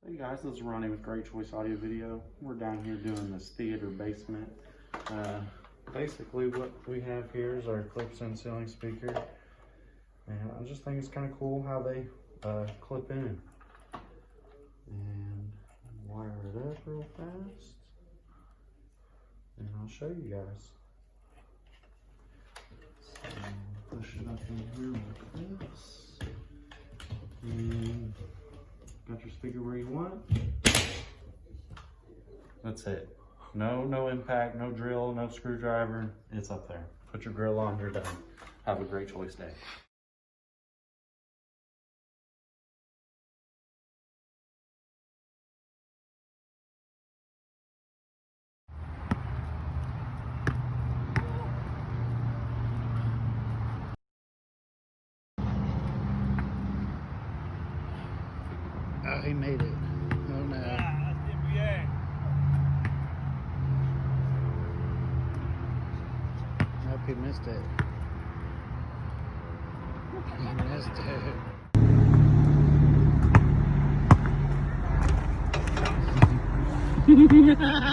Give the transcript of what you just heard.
Hey guys, this is Ronnie with Great Choice Audio Video. We're down here doing this theater basement. Basically what we have here is our Klipsch and ceiling speaker. And I just think it's kind of cool how they clip in. And wire it up real fast. And I'll show you guys. So push it up in here like this. And got your speaker where you want it. That's it. No impact, no drill, no screwdriver. It's up there. Put your grill on, you're done. Have a Great Choice day. Oh, he made it. Oh no. Yeah, that's NBA. Nope, he missed it. He missed it.